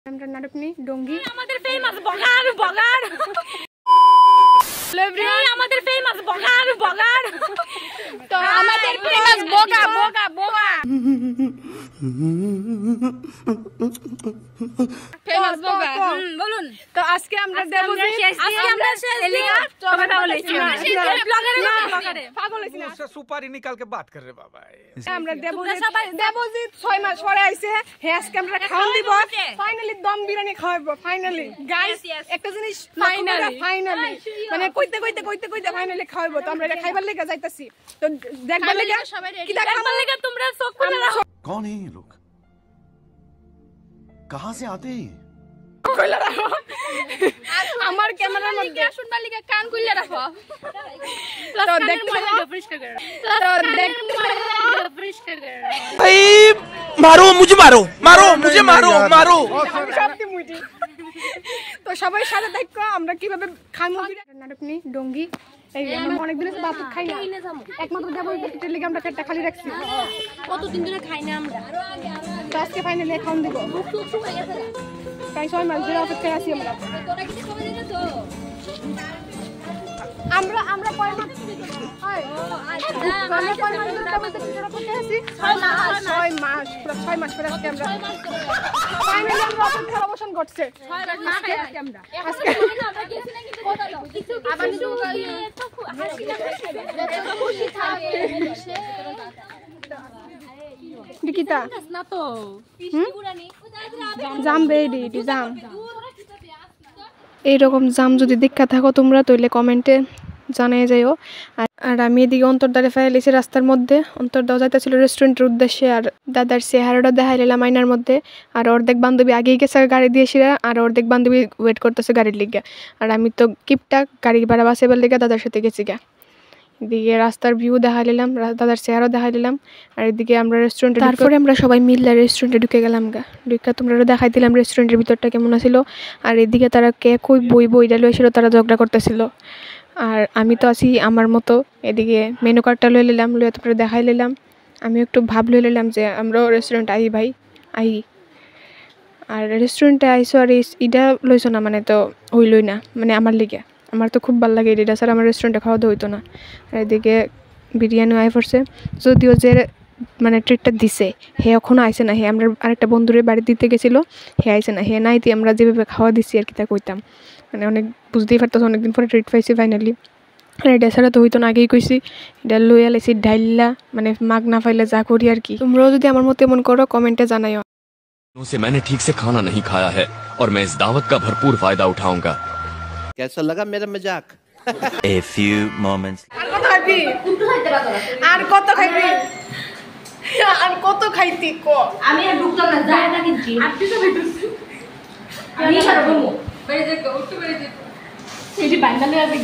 আমরা নাটক নিয়ে ডঙ্গি আমাদের ফেমাস বগার বগার আমাদের ফেমাস বগার বগার তো আমাদের ফেমাস বগা বগা বগা ফেমাস বগা বলুন। তো আজকে আমরা দেবজি আজকে আমরা এলিগা কথা বলেছি ব্লগারে পাগল হইছি না उससे सुपारी निकाल के बात कर रहे बाबा আমরা দেবজি 6 মাস পরে আইছে হে আজকে আমরা খাওন দিব ফাইনালি দম বিরিয়ানি খাওয়াবো ফাইনালি গাইস একটা জিনিস ফাইনালি মানে কইতে ফাইনালি খাওয়াবো তো আমরা এটা খাইবার লাগা যাইতাছি তো দেখবার লাগা কি দেখাবার লাগা তোমরা চোখ খুলে রাখো। कौन है ये लोग कहां से आते हैं আমার ক্যামেরার মধ্যে শুনবার লাগা কান খুলে রাখো তো দেখতে পরিষ্কার করো পরিষ্কার করো भाई मारो मुझे मारो সত্যি মুইটি তো সবাই সাথে দেখো আমরা কিভাবে খামু নাটক নি ডঙ্গি এই আমরা অনেক দিন বাপ খাই না একমাত্র দেবজির লাগি আমরা পেটটা খালি রাখছি কতদিন ধরে খাই না আমরা তো আজকে ফাইনালি খাওন দিব তাই 6 মাস ধরে অপেক্ষায় আছি আমরা কয় মাস হয় আমরা কয় মাস ধরে অপেক্ষায় আছি 6 মাস পুরো 6 মাস পরে আজকে আমরা ফাইনালি আমরা অপেক্ষার অবসান ঘটছে 6 মাস আজকে আমরা আজকে আমরা গেছি না কিন্তু আবার খুশি থাকে নিকিতা না তো জাম বেডি জাম এইরকম জাম যদি দেখা থাকো তোমরা তাহলে কমেন্টে জানিয়ে যাইও আর আমি এদিকে অন্তর্দ্বারে ফেলেছি রাস্তার মধ্যে অন্তর্দাও যাইতেছিল রেস্টুরেন্টের উদ্দেশ্যে আর দাদার চেহারাটা দেখাই নিলাম আয়নার মধ্যে আর অর্ধেক বান্ধবী আগেই গেছে গাড়ি দিয়েছিলা আর অর্ধেক বান্ধবী ওয়েট করতেছে গাড়ির লিগে আর আমি তো কিপটা গাড়ি ভাড়া বাসেবার লিগে দাদার সাথে গেছি গা এদিকে রাস্তার ভিউ দেখাই নিলাম দাদার চেহারা দেখাই নিলাম আর এদিকে আমরা রেস্টুরেন্টে তারপরে আমরা সবাই মিললে রেস্টুরেন্টে ঢুকে গেলাম গা ঢুকে তোমরা দেখাই দিলাম রেস্টুরেন্টের ভিতরটা কেমন ছিল আর এদিকে তারা কে কই বইটা লইছিল তারা ঝগড়া করতেছিল আর আমি তো আছি আমার মতো এদিকে মেনু কার্ডটা লই নিলাম লইয়া তারপরে দেখাই নিলাম আমি একটু ভাব লই নিলাম যে আমরাও রেস্টুরেন্টে আই আর রেস্টুরেন্টে আইসো আর ইটা লইছো না মানে তো হইলই না মানে আমার লিগে আমার তো খুব ভালো লাগে এটা স্যার আমার রেস্টুরেন্টে খাওয়া দাওয়া হইতো না আর এদিকে বিরিয়ানি আই পড়ছে যদিও যে মানে ট্রিটটা দিছে হে এখনও আইসে না হে আমরা আরেকটা বন্ধুরে বাড়ি দিতে গেছিলো হে আইসে না হে নাইতে আমরা যেভাবে খাওয়া দিচ্ছি আর কি তা কইতাম মানে অনেক বুঝতেই পারতেছে অনেকদিন পরে ট্রিট পাইছি ফাইনালি আর এটা ছাড়া তো হইতো না আগেই কইছি এটা লইয়া লাইছি ঢাইল্লা মানে মাগ না পাইলে যা করি আর কি তোমরাও যদি আমার মতো এমন করো কমেন্টে জানাইও से मैंने ठीक से खाना नहीं खाया है और मैं इस दावत का भरपूर फायदा उठाऊंगा। कैसा लगा मेरा मजाक? A few moments আর কত খাইতি কো আমি আর ঢুকতাম না যায় না কিন্তু আপনি তো বেটুছি আমি আর বলবো বেরে দেখো উঠতে বেরে দেখো এই যে বান্ডালে আছে